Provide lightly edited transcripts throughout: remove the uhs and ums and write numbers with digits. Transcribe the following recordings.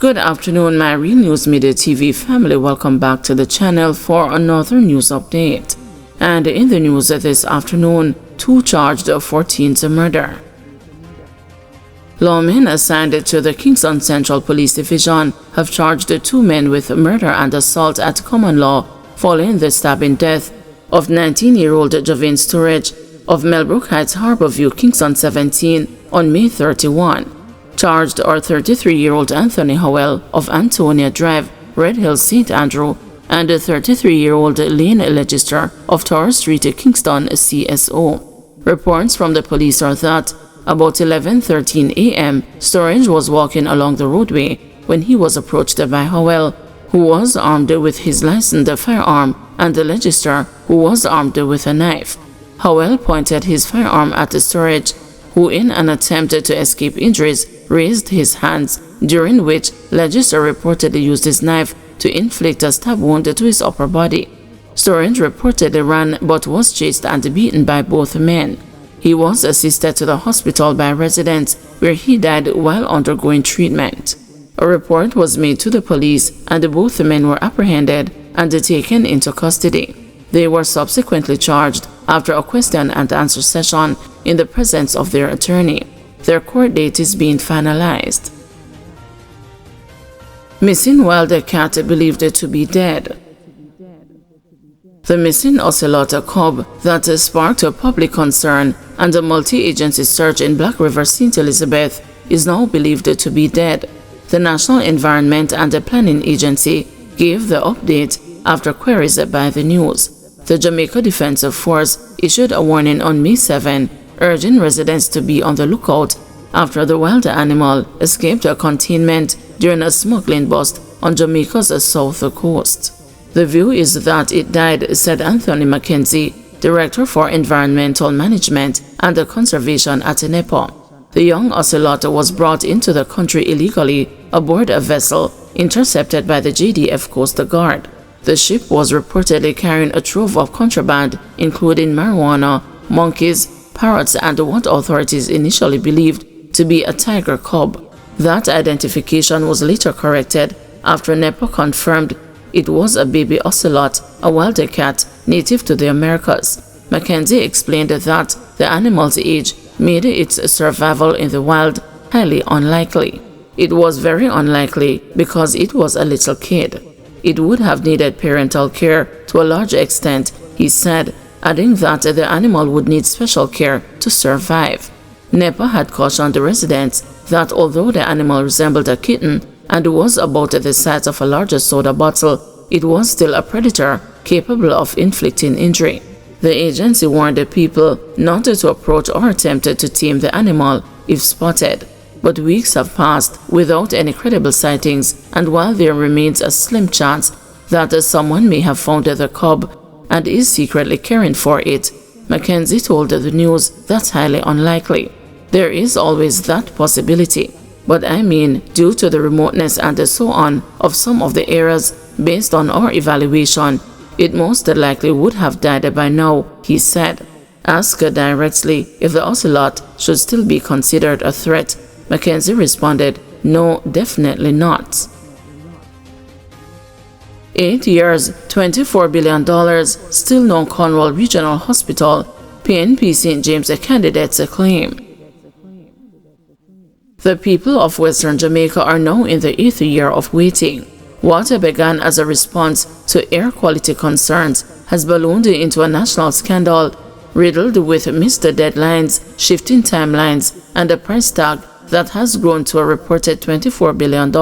Good afternoon, my Real News Midday TV family. Welcome back to the channel for another news update. And in the news this afternoon, 2 charged for teens murder. Lawmen assigned to the Kingston Central Police Division have charged 2 men with murder and assault at common law following the stabbing death of 19-year-old Javin Sturridge of Melbrook Heights, Harborview, Kingston 17 on May 31. Charged are 33-year-old Anthony Howell of Antonia Drive, Red Hill, St. Andrew, and 33-year-old Lane Legister of Tower Street, Kingston, CSO. Reports from the police are that about 11:13 a.m., Sturridge was walking along the roadway when he was approached by Howell, who was armed with his licensed firearm, and the Legister, who was armed with a knife. Howell pointed his firearm at Sturridge, who, in an attempt to escape injuries, raised his hands, during which Legister reportedly used his knife to inflict a stab wound to his upper body. Sturridge reportedly ran but was chased and beaten by both men. He was assisted to the hospital by residents, where he died while undergoing treatment. A report was made to the police, and both men were apprehended and taken into custody. They were subsequently charged after a question and answer session in the presence of their attorney. Their court date is being finalized. Missing wild cat believed to be dead. The missing ocelot cub that sparked public concern and a multi-agency search in Black River, St. Elizabeth is now believed to be dead. The National Environment and Planning Agency gave the update after queries by the news. The Jamaica Defense Force issued a warning on May 7, urging residents to be on the lookout after the wild animal escaped containment during a smuggling bust on Jamaica's south coast. The view is that it died, said Anthony Mackenzie, Director for Environmental Management and Conservation at NEPA. The young ocelot was brought into the country illegally aboard a vessel intercepted by the JDF Coast Guard. The ship was reportedly carrying a trove of contraband, including marijuana, monkeys, parrots, and what authorities initially believed to be a tiger cub. That identification was later corrected after NEPA confirmed it was a baby ocelot, a wild cat native to the Americas. Mackenzie explained that the animal's age made its survival in the wild highly unlikely. It was very unlikely because it was a little kid. It would have needed parental care to a large extent, he said, adding that the animal would need special care to survive. NEPA had cautioned the residents that although the animal resembled a kitten and was about the size of a larger soda bottle, it was still a predator capable of inflicting injury. The agency warned the people not to approach or attempt to tame the animal if spotted. But weeks have passed without any credible sightings, and while there remains a slim chance that someone may have found the cub and is secretly caring for it, Mackenzie told the news that's highly unlikely. There is always that possibility, but I mean, due to the remoteness and so on of some of the areas, based on our evaluation, it most likely would have died by now, he said. Asked directly if the ocelot should still be considered a threat, Mackenzie responded, "No, definitely not." 8 years, $24 billion, still no Conwell Regional Hospital, PNP St. James candidates claim. The people of Western Jamaica are now in the 8th year of waiting. What began as a response to air quality concerns has ballooned into a national scandal, riddled with missed deadlines, shifting timelines, and a price tag that has grown to a reported $24 billion.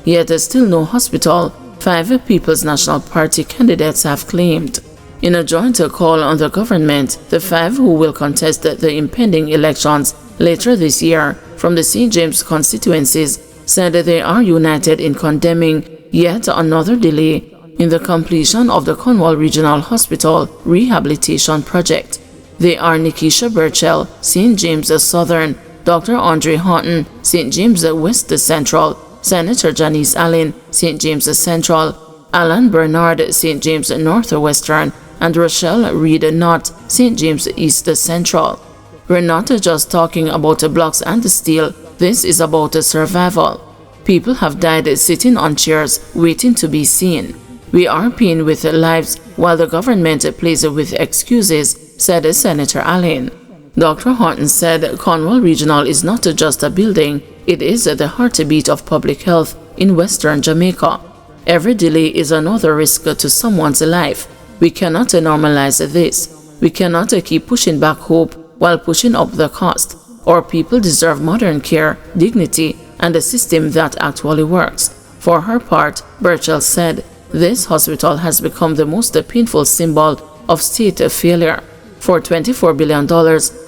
Yet still no hospital, 5 People's National Party candidates have claimed. In a joint call on the government, the 5 who will contest the impending elections later this year from the St. James constituencies said they are united in condemning yet another delay in the completion of the Conwell Regional Hospital rehabilitation project. They are Nikisha Burchell, St. James Southern, Dr. Andre Houghton, St. James West Central, Senator Janice Allen, St. James Central, Alan Bernard, St. James Northwestern, and Rochelle Reed Knott, St. James East Central. We're not just talking about blocks and steel, this is about survival. People have died sitting on chairs waiting to be seen. We are paying with lives while the government plays with excuses, said Senator Allen. Dr. Horton said Conwell Regional is not just a building, it is the heartbeat of public health in Western Jamaica. Every delay is another risk to someone's life. We cannot normalize this. We cannot keep pushing back hope while pushing up the cost. Our people deserve modern care, dignity, and a system that actually works. For her part, Burchell said, this hospital has become the most painful symbol of state failure. For $24 billion,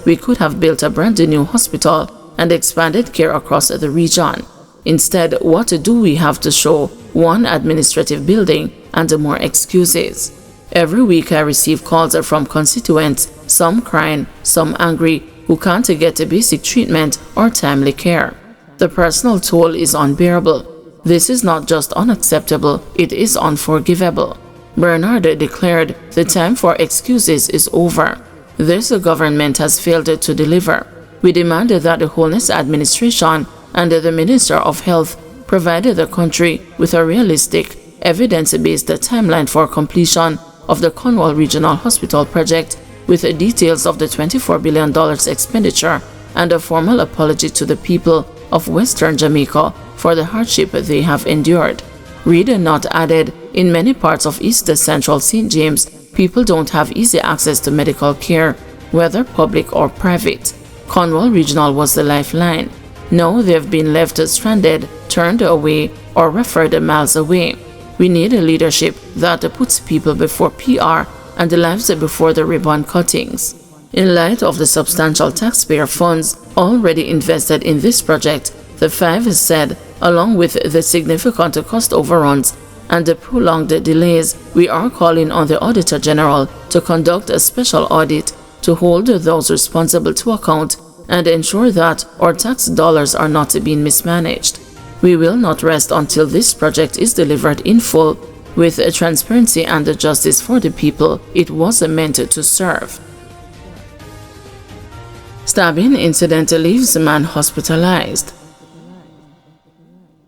we could have built a brand new hospital and expanded care across the region. Instead, what do we have to show? One administrative building and more excuses. Every week I receive calls from constituents, some crying, some angry, who can't get basic treatment or timely care. The personal toll is unbearable. This is not just unacceptable, it is unforgivable. Bernard declared the time for excuses is over. This government has failed to deliver. We demand that the Wholeness Administration and the Minister of Health provide the country with a realistic, evidence-based timeline for completion of the Conwell Regional Hospital project with details of the $24 billion expenditure and a formal apology to the people of Western Jamaica for the hardship they have endured. Read not added, in many parts of East Central St. James, people don't have easy access to medical care, whether public or private. Conwell Regional was the lifeline. Now they've been left stranded, turned away, or referred miles away. We need a leadership that puts people before PR and lives before the ribbon cuttings. In light of the substantial taxpayer funds already invested in this project, the Five said, along with the significant cost overruns and the prolonged delays, we are calling on the Auditor General to conduct a special audit to hold those responsible to account and ensure that our tax dollars are not being mismanaged. We will not rest until this project is delivered in full with transparency and justice for the people it was meant to serve. Stabbing incident leaves man hospitalized.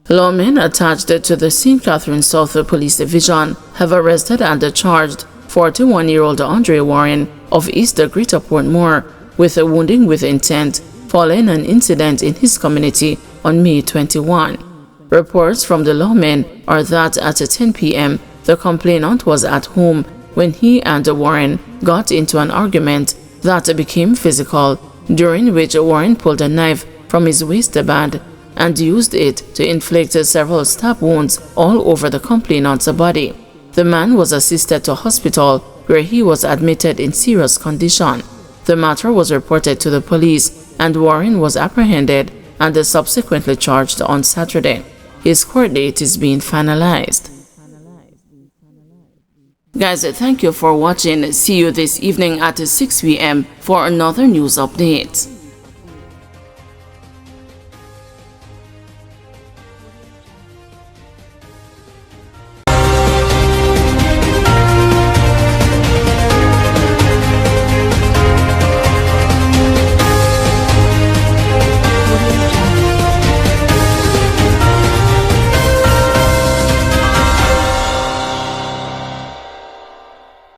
Lawmen attached to the St. Catherine South Police Division have arrested and charged 41-year-old Andre Warren of East Greater Portmore with a wounding with intent following an incident in his community on May 21. Reports from the lawmen are that at 10 p.m., the complainant was at home when he and Warren got into an argument that became physical, during which Warren pulled a knife from his waistband and used it to inflict several stab wounds all over the complainant's body. The man was assisted to hospital where he was admitted in serious condition. The matter was reported to the police and Warren was apprehended and subsequently charged on Saturday. His court date is being finalized. Guys, thank you for watching. See you this evening at 6 p.m. for another news update.